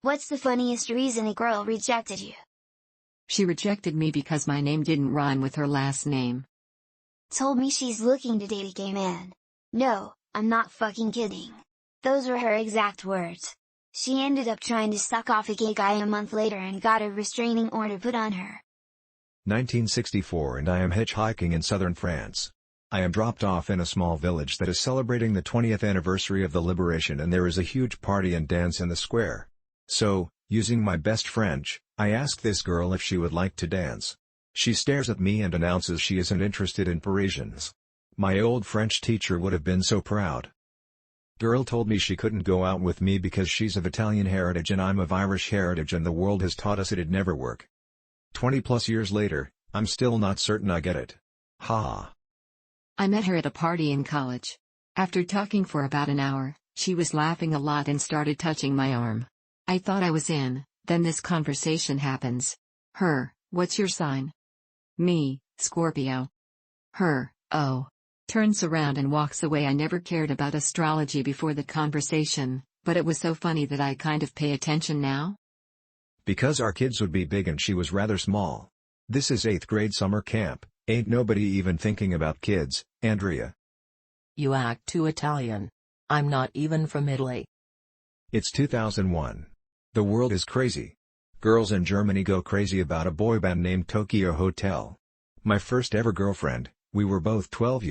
What's the funniest reason a girl rejected you? She rejected me because my name didn't rhyme with her last name. Told me she's looking to date a gay man. No, I'm not fucking kidding. Those were her exact words. She ended up trying to suck off a gay guy a month later and got a restraining order put on her. 1964, and I am hitchhiking in southern France. I am dropped off in a small village that is celebrating the 20th anniversary of the liberation, and there is a huge party and dance in the square. So, using my best French, I ask this girl if she would like to dance. She stares at me and announces she isn't interested in Parisians. My old French teacher would have been so proud. Girl told me she couldn't go out with me because she's of Italian heritage and I'm of Irish heritage, and the world has taught us it'd never work. 20 plus years later, I'm still not certain I get it. Ha. I met her at a party in college. After talking for about an hour, she was laughing a lot and started touching my arm. I thought I was in, then this conversation happens. Her, what's your sign? Me, Scorpio. Her, oh. Turns around and walks away. I never cared about astrology before the conversation, but it was so funny that I kind of pay attention now. Because our kids would be big and she was rather small. This is 8th grade summer camp, ain't nobody even thinking about kids, Andrea. You act too Italian. I'm not even from Italy. It's 2001. The world is crazy. Girls in Germany go crazy about a boy band named Tokyo Hotel. My first ever girlfriend, we were both 12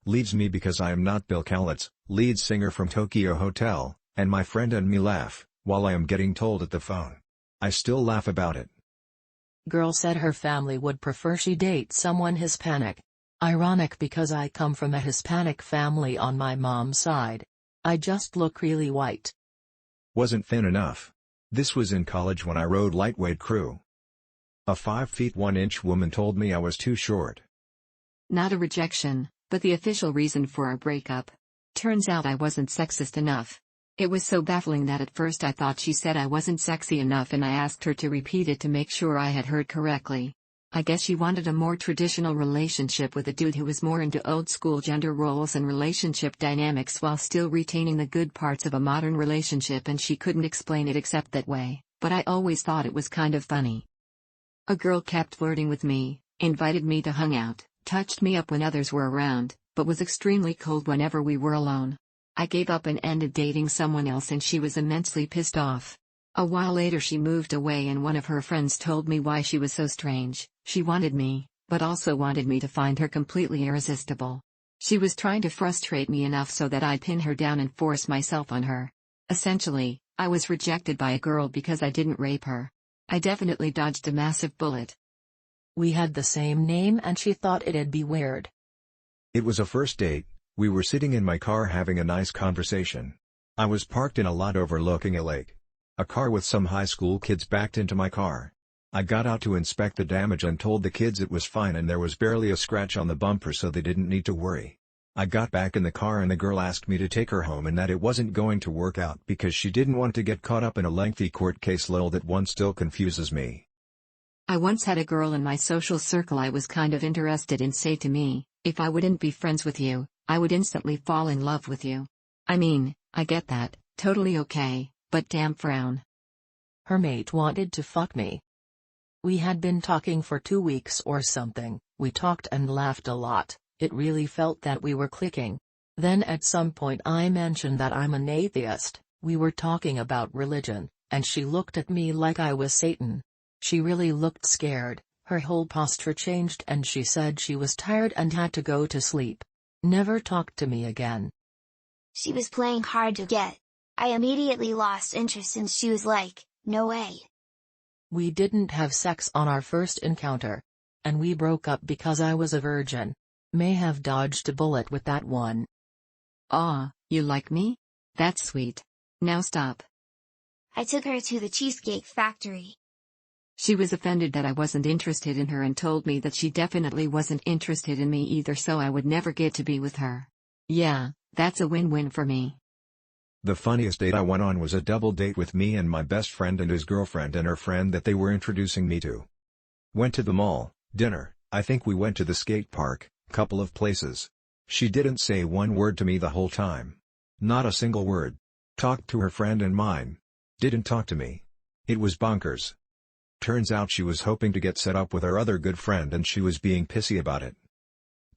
leaves me because I am not Bill Kaulitz, lead singer from Tokyo Hotel, and my friend and me laugh, while I am getting told at the phone. I still laugh about it. Girl said her family would prefer she date someone Hispanic. Ironic because I come from a Hispanic family on my mom's side. I just look really white. Wasn't thin enough. This was in college when I rode lightweight crew. A 5 feet 1 inch woman told me I was too short. Not a rejection, but the official reason for our breakup. Turns out I wasn't sexist enough. It was so baffling that at first I thought she said I wasn't sexy enough, and I asked her to repeat it to make sure I had heard correctly. I guess she wanted a more traditional relationship with a dude who was more into old school gender roles and relationship dynamics while still retaining the good parts of a modern relationship, and she couldn't explain it except that way, but I always thought it was kind of funny. A girl kept flirting with me, invited me to hang out, touched me up when others were around, but was extremely cold whenever we were alone. I gave up and ended dating someone else, and she was immensely pissed off. A while later she moved away, and one of her friends told me why she was so strange. She wanted me, but also wanted me to find her completely irresistible. She was trying to frustrate me enough so that I'd pin her down and force myself on her. Essentially, I was rejected by a girl because I didn't rape her. I definitely dodged a massive bullet. We had the same name and she thought it'd be weird. It was a first date. We were sitting in my car having a nice conversation. I was parked in a lot overlooking a lake. A car with some high school kids backed into my car. I got out to inspect the damage and told the kids it was fine and there was barely a scratch on the bumper, so they didn't need to worry. I got back in the car and the girl asked me to take her home and that it wasn't going to work out because she didn't want to get caught up in a lengthy court case. Lol, that one still confuses me. I once had a girl in my social circle I was kind of interested in say to me, if I wouldn't be friends with you, I would instantly fall in love with you. I mean, I get that, totally okay, but damn frown. Her mate wanted to fuck me. We had been talking for 2 weeks or something, we talked and laughed a lot, it really felt that we were clicking. Then at some point I mentioned that I'm an atheist, we were talking about religion, and she looked at me like I was Satan. She really looked scared, her whole posture changed, and she said she was tired and had to go to sleep. Never talked to me again. She was playing hard to get. I immediately lost interest and she was like, no way. We didn't have sex on our first encounter. And we broke up because I was a virgin. May have dodged a bullet with that one. Aw, you like me? That's sweet. Now stop. I took her to the Cheesecake Factory. She was offended that I wasn't interested in her and told me that she definitely wasn't interested in me either, so I would never get to be with her. Yeah, that's a win-win for me. The funniest date I went on was a double date with me and my best friend and his girlfriend and her friend that they were introducing me to. Went to the mall, dinner, I think we went to the skate park, couple of places. She didn't say one word to me the whole time. Not a single word. Talked to her friend and mine. Didn't talk to me. It was bonkers. Turns out she was hoping to get set up with our other good friend and she was being pissy about it.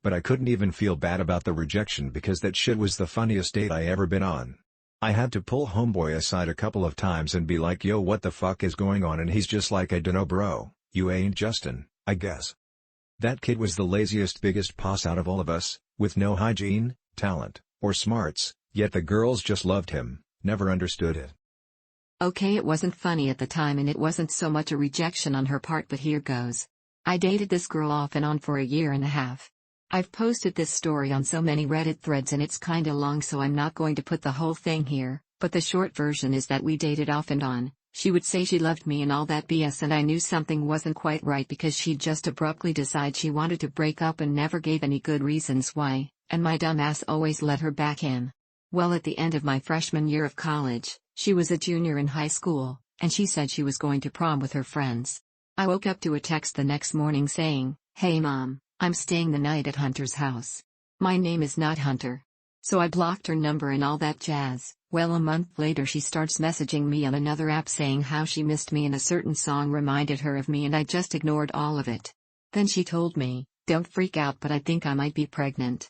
But I couldn't even feel bad about the rejection because that shit was the funniest date I ever been on. I had to pull homeboy aside a couple of times and be like, yo, what the fuck is going on, and he's just like, I dunno bro, you ain't Justin, I guess. That kid was the laziest biggest puss out of all of us, with no hygiene, talent, or smarts, yet the girls just loved him, never understood it. Okay, it wasn't funny at the time and it wasn't so much a rejection on her part, but here goes. I dated this girl off and on for a year and a half. I've posted this story on so many Reddit threads and it's kinda long, so I'm not going to put the whole thing here, but the short version is that we dated off and on. She would say she loved me and all that BS, and I knew something wasn't quite right because she'd just abruptly decide she wanted to break up and never gave any good reasons why, and my dumb ass always let her back in. Well, at the end of my freshman year of college, she was a junior in high school, and she said she was going to prom with her friends. I woke up to a text the next morning saying, "Hey mom, I'm staying the night at Hunter's house. My name is not Hunter." So I blocked her number and all that jazz. Well, a month later she starts messaging me on another app saying how she missed me and a certain song reminded her of me, and I just ignored all of it. Then she told me, "Don't freak out, but I think I might be pregnant."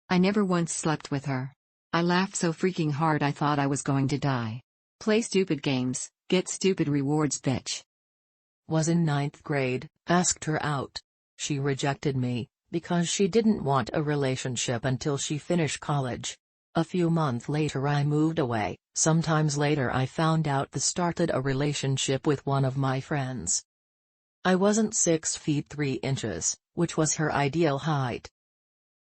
I never once slept with her. I laughed so freaking hard I thought I was going to die. Play stupid games, get stupid rewards, bitch. Was in 9th grade, asked her out. She rejected me, because she didn't want a relationship until she finished college. A few months later I moved away. Sometimes later I found out they started a relationship with one of my friends. I wasn't 6 feet 3 inches, which was her ideal height.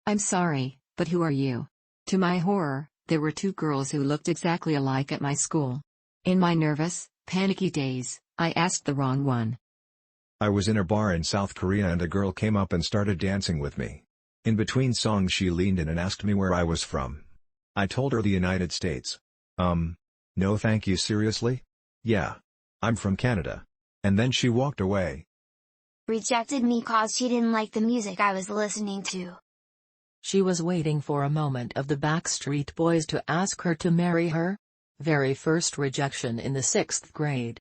I'm sorry, but who are you? To my horror, there were 2 girls who looked exactly alike at my school. In my nervous, panicky days, I asked the wrong one. I was in a bar in South Korea and a girl came up and started dancing with me. In between songs she leaned in and asked me where I was from. I told her the United States. No thank you, seriously? Yeah. I'm from Canada. And then she walked away. Rejected me cause she didn't like the music I was listening to. She was waiting for a moment of the Backstreet Boys to ask her to marry her. Very first rejection in the 6th grade.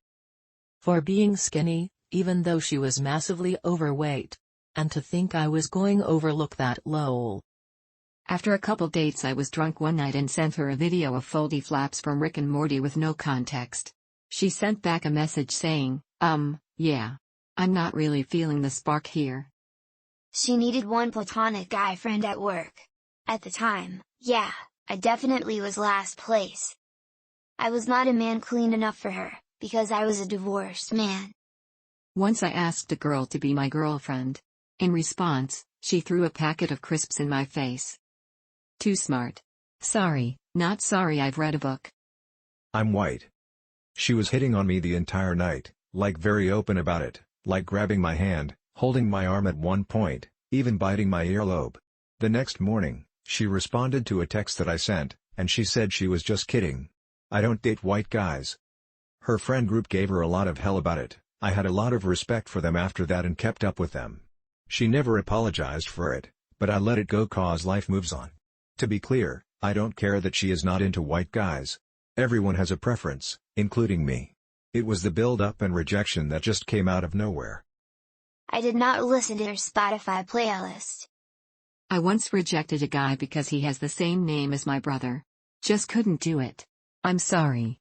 For being skinny, even though she was massively overweight. And to think I was going overlook that, lol. After a couple dates I was drunk one night and sent her a video of Foldy Flaps from Rick and Morty with no context. She sent back a message saying, yeah. I'm not really feeling the spark here. She needed one platonic guy friend at work. At the time, yeah, I definitely was last place. I was not a man clean enough for her, because I was a divorced man. Once I asked a girl to be my girlfriend. In response, she threw a packet of crisps in my face. Too smart. Sorry, not sorry, I've read a book. I'm white. She was hitting on me the entire night, like very open about it, like grabbing my hand, holding my arm at one point, even biting my earlobe. The next morning, she responded to a text that I sent, and she said she was just kidding. I don't date white guys. Her friend group gave her a lot of hell about it. I had a lot of respect for them after that and kept up with them. She never apologized for it, but I let it go cause life moves on. To be clear, I don't care that she is not into white guys. Everyone has a preference, including me. It was the build-up and rejection that just came out of nowhere. I did not listen to her Spotify playlist. I once rejected a guy because he has the same name as my brother. Just couldn't do it. I'm sorry.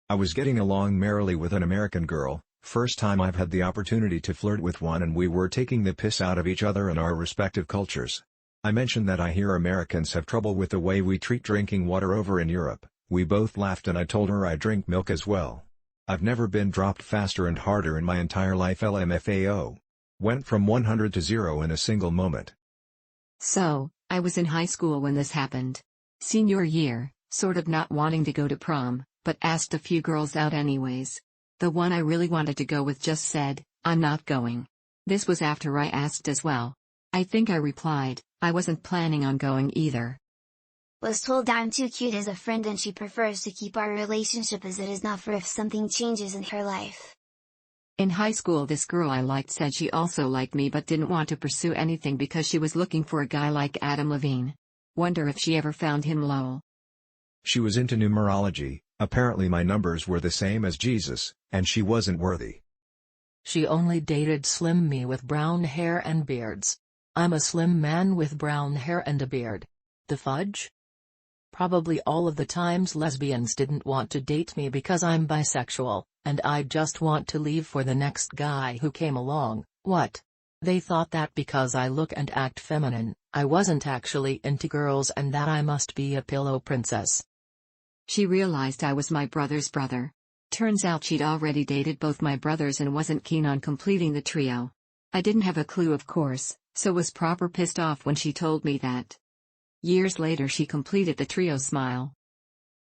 I was getting along merrily with an American girl, first time I've had the opportunity to flirt with one, and we were taking the piss out of each other and our respective cultures. I mentioned that I hear Americans have trouble with the way we treat drinking water over in Europe. We both laughed and I told her I drink milk as well. I've never been dropped faster and harder in my entire life. LMFAO. Went from 100 to 0 in a single moment. So, I was in high school when this happened. Senior year, sort of not wanting to go to prom, but asked a few girls out anyways. The one I really wanted to go with just said, "I'm not going." This was after I asked as well. I think I replied, I wasn't planning on going either. Was told I'm too cute as a friend and she prefers to keep our relationship as it is, not for if something changes in her life. In high school this girl I liked said she also liked me but didn't want to pursue anything because she was looking for a guy like Adam Levine. Wonder if she ever found him, lol. She was into numerology, Apparently my numbers were the same as Jesus, and she wasn't worthy. She only dated slim me with brown hair and beards. I'm a slim man with brown hair and a beard. The fudge? Probably all of the times lesbians didn't want to date me because I'm bisexual, and I'd just want to leave for the next guy who came along. What? They thought that because I look and act feminine, I wasn't actually into girls and that I must be a pillow princess. She realized I was my brother's brother. Turns out she'd already dated both my brothers and wasn't keen on completing the trio. I didn't have a clue, of course, so was proper pissed off when she told me that. Years later she completed the trio smile.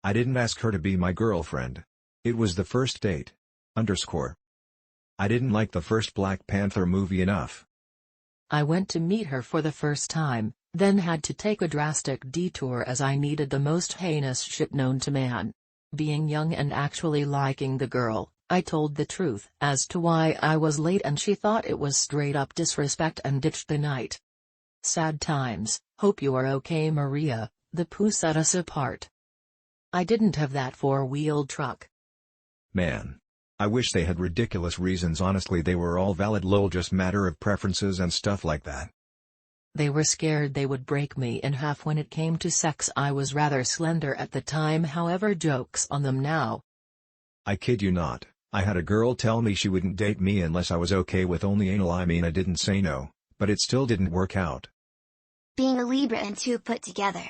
I didn't ask her to be my girlfriend. It was the first date. I didn't like the first Black Panther movie enough. I went to meet her for the first time, then had to take a drastic detour as I needed the most heinous shit known to man. Being young and actually liking the girl, I told the truth as to why I was late and she thought it was straight up disrespect and ditched the night. Sad times. Hope you are okay, Maria. The poo set us apart. I didn't have that four-wheeled truck. Man. I wish they had ridiculous reasons. Honestly, they were all valid, lol, just matter of preferences and stuff like that. They were scared they would break me in half when it came to sex. I was rather slender at the time, however, jokes on them now. I kid you not, I had a girl tell me she wouldn't date me unless I was okay with only anal. I mean, I didn't say no, but it still didn't work out. Being a Libra and 2 put together.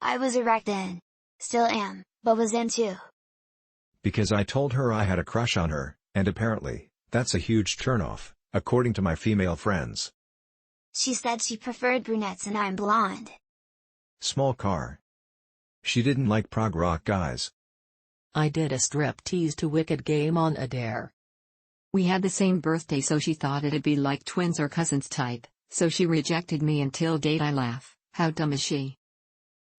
I was erect then. Still am, but was then too. Because I told her I had a crush on her, and apparently, that's a huge turnoff, according to my female friends. She said she preferred brunettes and I'm blonde. Small car. She didn't like prog rock guys. I did a striptease to Wicked Game on a dare. We had the same birthday, so she thought it'd be like twins or cousins type, so she rejected me until date. I laugh. How dumb is she?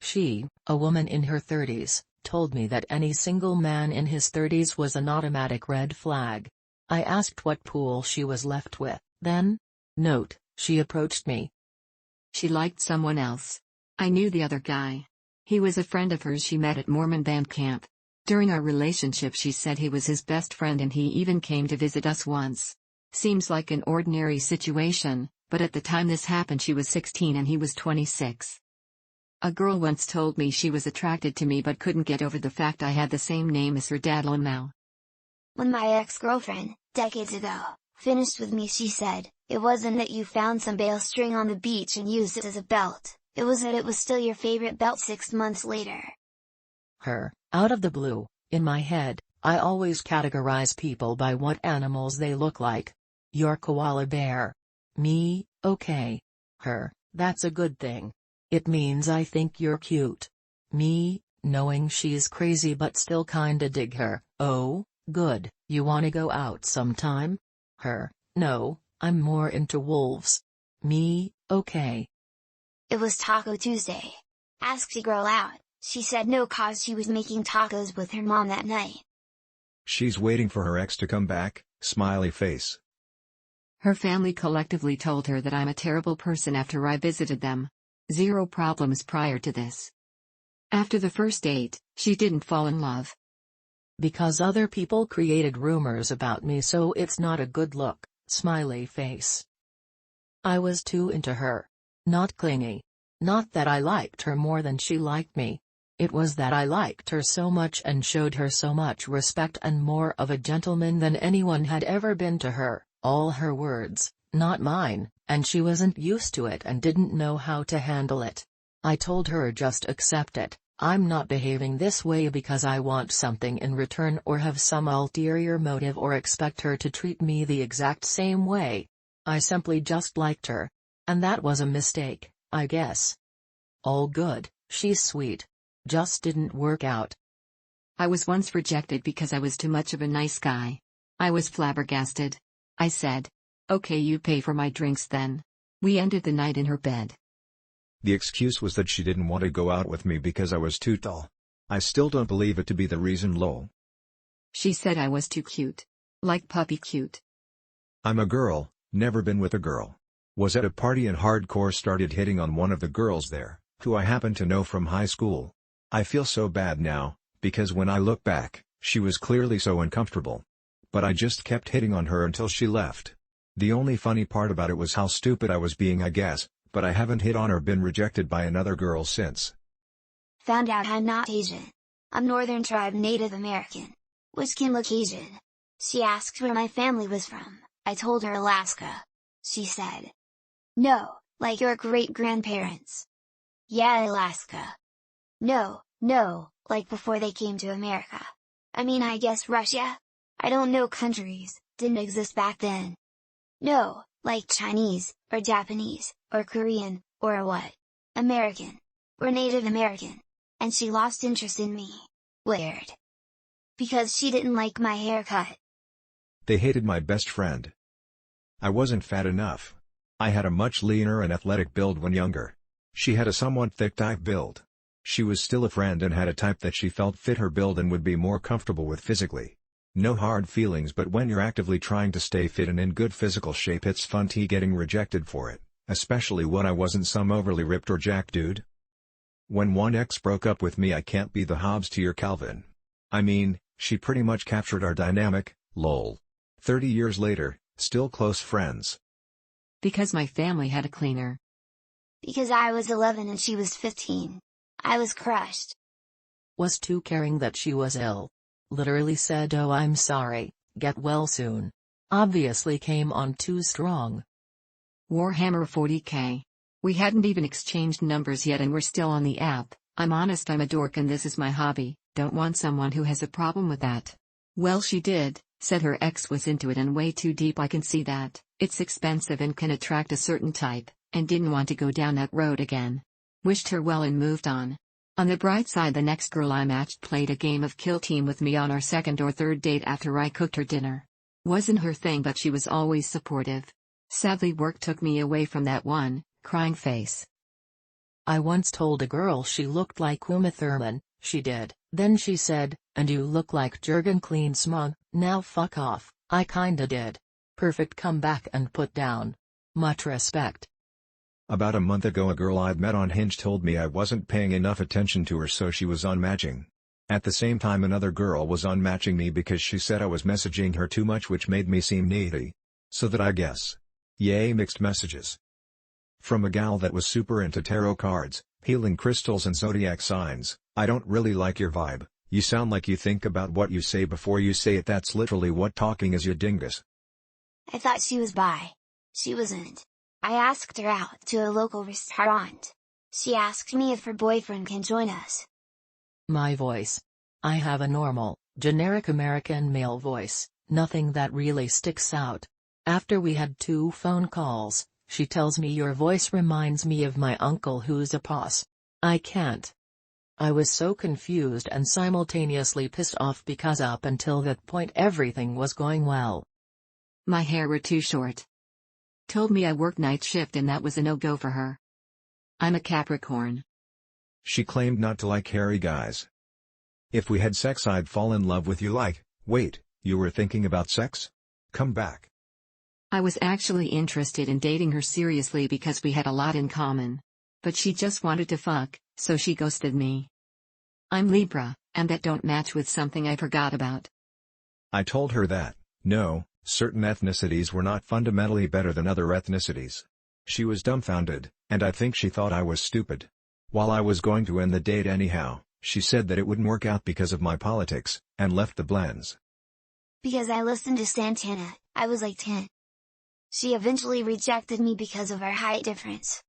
She, a woman in her 30s, told me that any single man in his 30s was an automatic red flag. I asked what pool she was left with, then? Note, she approached me. She liked someone else. I knew the other guy. He was a friend of hers she met at Mormon band camp. During our relationship she said he was his best friend and he even came to visit us once. Seems like an ordinary situation, but at the time this happened she was 16 and he was 26. A girl once told me she was attracted to me but couldn't get over the fact I had the same name as her dad. Now. When my ex-girlfriend, decades ago, finished with me, she said, "It wasn't that you found some bail string on the beach and used it as a belt, it was that it was still your favorite belt 6 months later." Her, out of the blue. In my head, I always categorize people by what animals they look like. Your koala bear. Me, okay. Her, that's a good thing. It means I think you're cute. Me, knowing she's crazy but still kinda dig her. Oh, good, you wanna go out sometime? Her, no, I'm more into wolves. Me, okay. It was Taco Tuesday. Asked a girl out, she said no cause she was making tacos with her mom that night. She's waiting for her ex to come back, smiley face. Her family collectively told her that I'm a terrible person after I visited them. 0 problems prior to this. After the first date, she didn't fall in love. Because other people created rumors about me, so it's not a good look, smiley face. I was too into her. Not clingy. Not that I liked her more than she liked me. It was that I liked her so much and showed her so much respect and more of a gentleman than anyone had ever been to her, all her words, not mine, and she wasn't used to it and didn't know how to handle it. I told her just accept it, I'm not behaving this way because I want something in return or have some ulterior motive or expect her to treat me the exact same way. I simply just liked her. And that was a mistake, I guess. All good, she's sweet. Just didn't work out. I was once rejected because I was too much of a nice guy. I was flabbergasted. I said, "Okay, you pay for my drinks then." We ended the night in her bed. The excuse was that she didn't want to go out with me because I was too tall. I still don't believe it to be the reason, lol. She said I was too cute. Like puppy cute. I'm a girl, never been with a girl. Was at a party and hardcore started hitting on one of the girls there, who I happen to know from high school. I feel so bad now, because when I look back, she was clearly so uncomfortable. But I just kept hitting on her until she left. The only funny part about it was how stupid I was being, I guess, but I haven't hit on or been rejected by another girl since. Found out I'm not Asian. I'm Northern Tribe Native American. Which can look Asian. She asked where my family was from. I told her Alaska. She said, "No, like your great-grandparents." "Yeah, Alaska." "No, like before they came to America. I mean, I guess Russia? I don't know, countries didn't exist back then." "No, like Chinese, or Japanese, or Korean, or what? American. Or Native American." And she lost interest in me. Weird. Because she didn't like my haircut. They hated my best friend. I wasn't fat enough. I had a much leaner and athletic build when younger. She had a somewhat thick type build. She was still a friend and had a type that she felt fit her build and would be more comfortable with physically. No hard feelings, but when you're actively trying to stay fit and in good physical shape, it's fun getting rejected for it, especially when I wasn't some overly ripped or jacked dude. When one ex broke up with me, I can't be the Hobbes to your Calvin. I mean, she pretty much captured our dynamic, lol. 30 years later, still close friends. Because my family had a cleaner. Because I was 11 and she was 15. I was crushed. Was too caring that she was ill. Literally said, "Oh, I'm sorry, get well soon." Obviously came on too strong. Warhammer 40k. We hadn't even exchanged numbers yet and we're still on the app. "I'm honest, I'm a dork and this is my hobby, don't want someone who has a problem with that." Well, she did, said her ex was into it and way too deep. I can see that, it's expensive and can attract a certain type, and didn't want to go down that road again. Wished her well and moved on. On the bright side, the next girl I matched played a game of Kill Team with me on our second or third date after I cooked her dinner. Wasn't her thing, but she was always supportive. Sadly, work took me away from that one, crying face. I once told a girl she looked like Uma Thurman. She did. Then she said, "And you look like Jurgen Klinsmann." Now fuck off. I kinda did. Perfect comeback and put down. Much respect. About a month ago, a girl I'd met on Hinge told me I wasn't paying enough attention to her, so she was unmatching. At the same time, another girl was unmatching me because she said I was messaging her too much, which made me seem needy. So that, I guess. Yay, mixed messages. From a gal that was super into tarot cards, healing crystals and zodiac signs: "I don't really like your vibe, you sound like you think about what you say before you say it. That's literally what talking is, you dingus." I thought she was bi. She wasn't. I asked her out to a local restaurant. She asked me if her boyfriend can join us. My voice. I have a normal, generic American male voice, nothing that really sticks out. After we had 2 phone calls, she tells me, "Your voice reminds me of my uncle who's a boss." I can't. I was so confused and simultaneously pissed off because up until that point everything was going well. My hair were too short. Told me I work night shift and that was a no-go for her. I'm a Capricorn. She claimed not to like hairy guys. "If we had sex, I'd fall in love with you." Like, wait, you were thinking about sex? Come back. I was actually interested in dating her seriously because we had a lot in common. But she just wanted to fuck, so she ghosted me. I'm Libra, and that don't match with something I forgot about. I told her that, no, certain ethnicities were not fundamentally better than other ethnicities. She was dumbfounded, and I think she thought I was stupid. While I was going to end the date anyhow, she said that it wouldn't work out because of my politics, and left the blends. Because I listened to Santana, I was like 10. She eventually rejected me because of our height difference.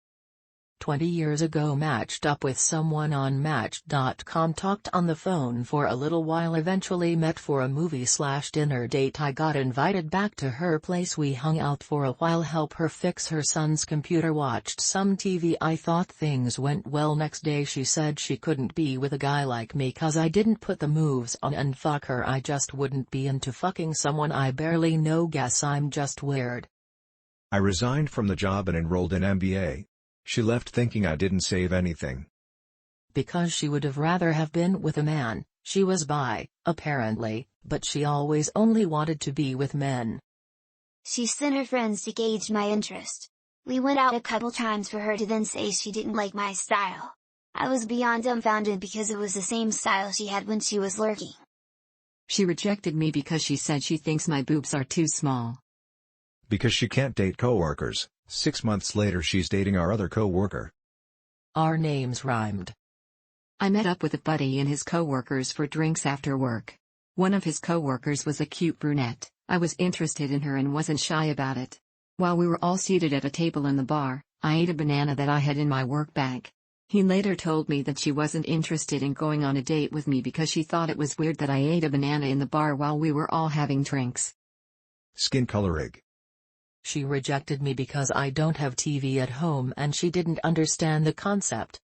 20 years ago, matched up with someone on Match.com, talked on the phone for a little while, eventually met for a movie/dinner date. I got invited back to her place, we hung out for a while, help her fix her son's computer, watched some TV. I thought things went well. Next day she said she couldn't be with a guy like me cause I didn't put the moves on, and fuck her, I just wouldn't be into fucking someone I barely know. Guess I'm just weird. I resigned from the job and enrolled in MBA. She left thinking I didn't save anything. Because she would have rather have been with a man. She was bi, apparently, but she always only wanted to be with men. She sent her friends to gauge my interest. We went out a couple times for her to then say she didn't like my style. I was beyond dumbfounded because it was the same style she had when she was lurking. She rejected me because she said she thinks my boobs are too small. Because she can't date coworkers. 6 months later she's dating our other coworker. Our names rhymed. I met up with a buddy and his coworkers for drinks after work. One of his coworkers was a cute brunette. I was interested in her and wasn't shy about it. While we were all seated at a table in the bar, I ate a banana that I had in my work bag. He later told me that she wasn't interested in going on a date with me because she thought it was weird that I ate a banana in the bar while we were all having drinks. Skin coloring. She rejected me because I don't have TV at home and she didn't understand the concept.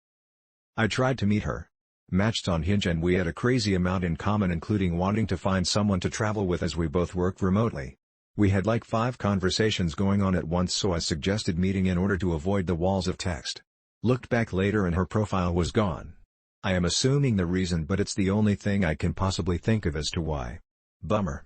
I tried to meet her. Matched on Hinge and we had a crazy amount in common, including wanting to find someone to travel with as we both work remotely. We had like 5 conversations going on at once, so I suggested meeting in order to avoid the walls of text. Looked back later and her profile was gone. I am assuming the reason, but it's the only thing I can possibly think of as to why. Bummer.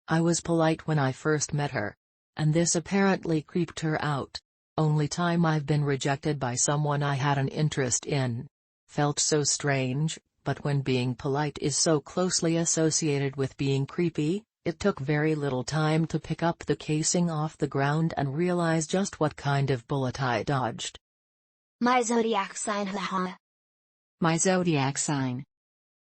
I was polite when I first met her. And this apparently creeped her out. Only time I've been rejected by someone I had an interest in. Felt so strange, but when being polite is so closely associated with being creepy, it took very little time to pick up the casing off the ground and realize just what kind of bullet I dodged. My zodiac sign, haha. My zodiac sign.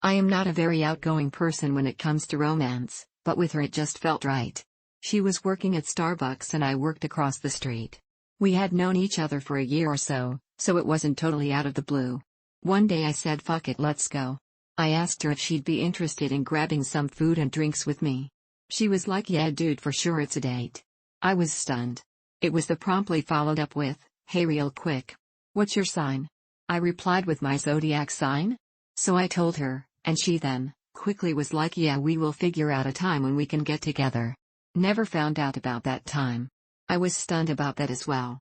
I am not a very outgoing person when it comes to romance, but with her it just felt right. She was working at Starbucks and I worked across the street. We had known each other for a year or so it wasn't totally out of the blue. One day I said fuck it, let's go. I asked her if she'd be interested in grabbing some food and drinks with me. She was like, yeah dude, for sure, it's a date. I was stunned. It was the promptly followed up with, hey real quick. What's your sign? I replied with my zodiac sign. So I told her, and she then, quickly was like, yeah, we will figure out a time when we can get together. Never found out about that time. I was stunned about that as well.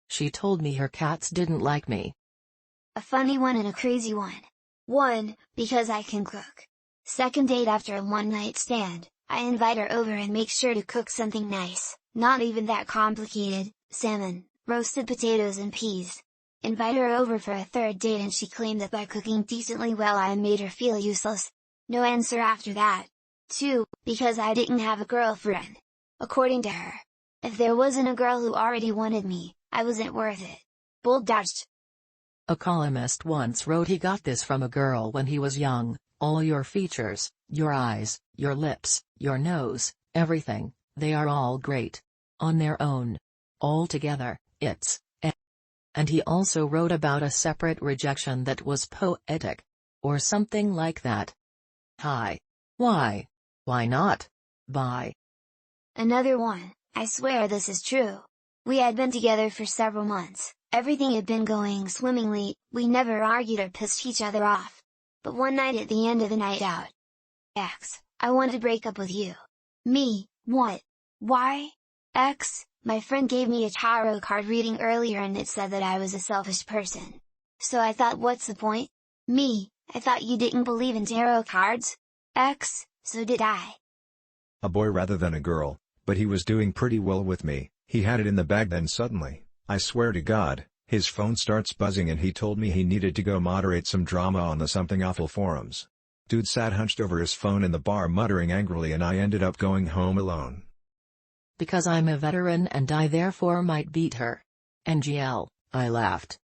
She told me her cats didn't like me. A funny one and a crazy one. 1, because I can cook. Second date after a one-night stand, I invite her over and make sure to cook something nice, not even that complicated, salmon, roasted potatoes and peas. Invite her over for a third date and she claimed that by cooking decently well I made her feel useless. No answer after that. 2, because I didn't have a girlfriend. According to her, if there wasn't a girl who already wanted me, I wasn't worth it. Bold dodged. A columnist once wrote he got this from a girl when he was young: all your features, your eyes, your lips, your nose, everything, they are all great. On their own. All together, it's eh. And he also wrote about a separate rejection that was poetic. Or something like that. Hi. Why? Why not? Bye. Another one, I swear this is true. We had been together for several months, everything had been going swimmingly, we never argued or pissed each other off. But one night at the end of the night out. X, I want to break up with you. Me, what? Why? X, my friend gave me a tarot card reading earlier and it said that I was a selfish person. So I thought, what's the point? Me, I thought you didn't believe in tarot cards? X, so did I. A boy rather than a girl, but he was doing pretty well with me. He had it in the bag, then suddenly, I swear to God, his phone starts buzzing and he told me he needed to go moderate some drama on the something awful forums. Dude sat hunched over his phone in the bar muttering angrily and I ended up going home alone. Because I'm a veteran and I therefore might beat her. NGL, I laughed.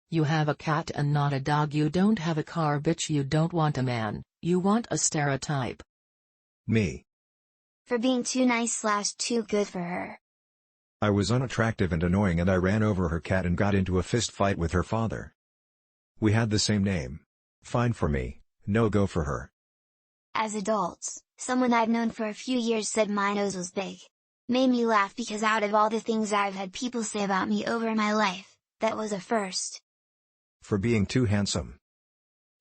You have a cat and not a dog. You don't have a car, bitch. You don't want a man, you want a stereotype. Me. For being too nice / too good for her. I was unattractive and annoying and I ran over her cat and got into a fist fight with her father. We had the same name. Fine for me, no go for her. As adults, someone I've known for a few years said my nose was big. Made me laugh because out of all the things I've had people say about me over my life, that was a first. For being too handsome.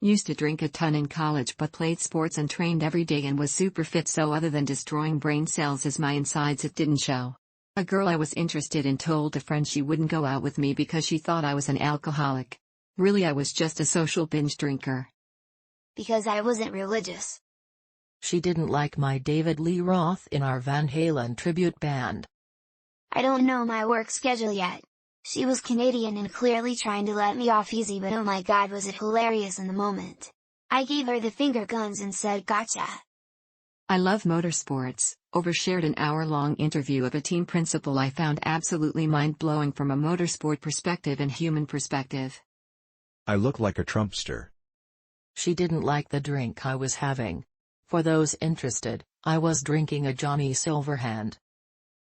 Used to drink a ton in college but played sports and trained every day and was super fit, so other than destroying brain cells as my insides it didn't show. A girl I was interested in told a friend she wouldn't go out with me because she thought I was an alcoholic. Really, I was just a social binge drinker. Because I wasn't religious. She didn't like my David Lee Roth in our Van Halen tribute band. I don't know my work schedule yet. She was Canadian and clearly trying to let me off easy, but oh my god was it hilarious in the moment. I gave her the finger guns and said gotcha. I love motorsports. Overshared an hour-long interview of a team principal I found absolutely mind-blowing from a motorsport perspective and human perspective. I look like a Trumpster. She didn't like the drink I was having. For those interested, I was drinking a Johnny Silverhand.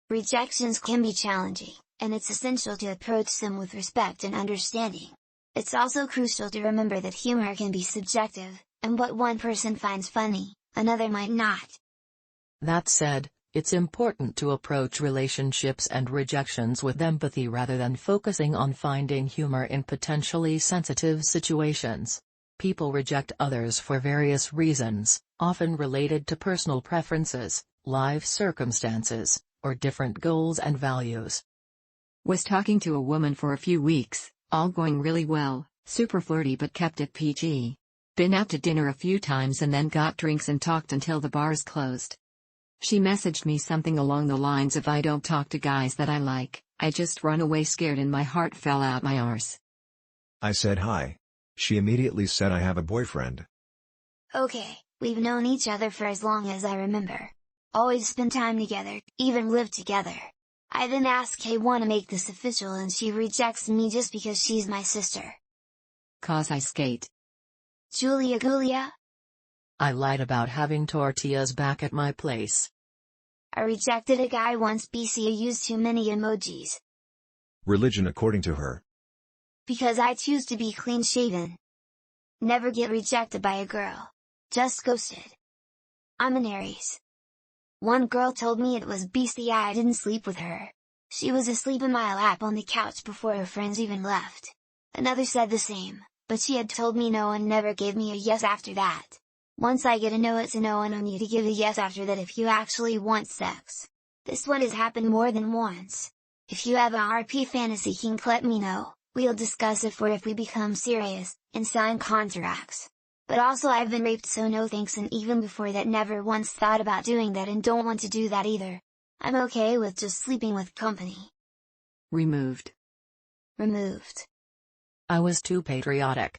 Rejections can be challenging, and it's essential to approach them with respect and understanding. It's also crucial to remember that humor can be subjective, and what one person finds funny, another might not. That said, it's important to approach relationships and rejections with empathy rather than focusing on finding humor in potentially sensitive situations. People reject others for various reasons, often related to personal preferences, life circumstances, or different goals and values. Was talking to a woman for a few weeks, all going really well, super flirty but kept it PG. Been out to dinner a few times and then got drinks and talked until the bars closed. She messaged me something along the lines of I don't talk to guys that I like, I just run away scared and my heart fell out my arse. I said hi. She immediately said I have a boyfriend. Okay, we've known each other for as long as I remember. Always spend time together, even live together. I then ask hey wanna make this official and she rejects me just because she's my sister. Cause I skate. Julia? I lied about having tortillas back at my place. I rejected a guy once BC I used too many emojis. Religion according to her. Because I choose to be clean shaven. Never get rejected by a girl. Just ghosted. I'm an Aries. One girl told me it was BC I didn't sleep with her. She was asleep in my lap on the couch before her friends even left. Another said the same, but she had told me no and never gave me a yes after that. Once I get a no it's a no and on you to give a yes after that if you actually want sex. This one has happened more than once. If you have a RP fantasy kink let me know, we'll discuss it for if we become serious, and sign contracts. But also I've been raped so no thanks and even before that never once thought about doing that and don't want to do that either. I'm okay with just sleeping with company. Removed. I was too patriotic.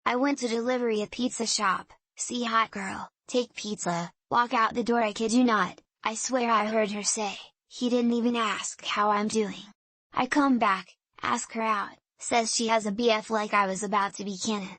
I went to delivery a pizza shop, see hot girl, take pizza, walk out the door I kid you not, I swear I heard her say, he didn't even ask how I'm doing. I come back, ask her out, says she has a BF like I was about to be canon.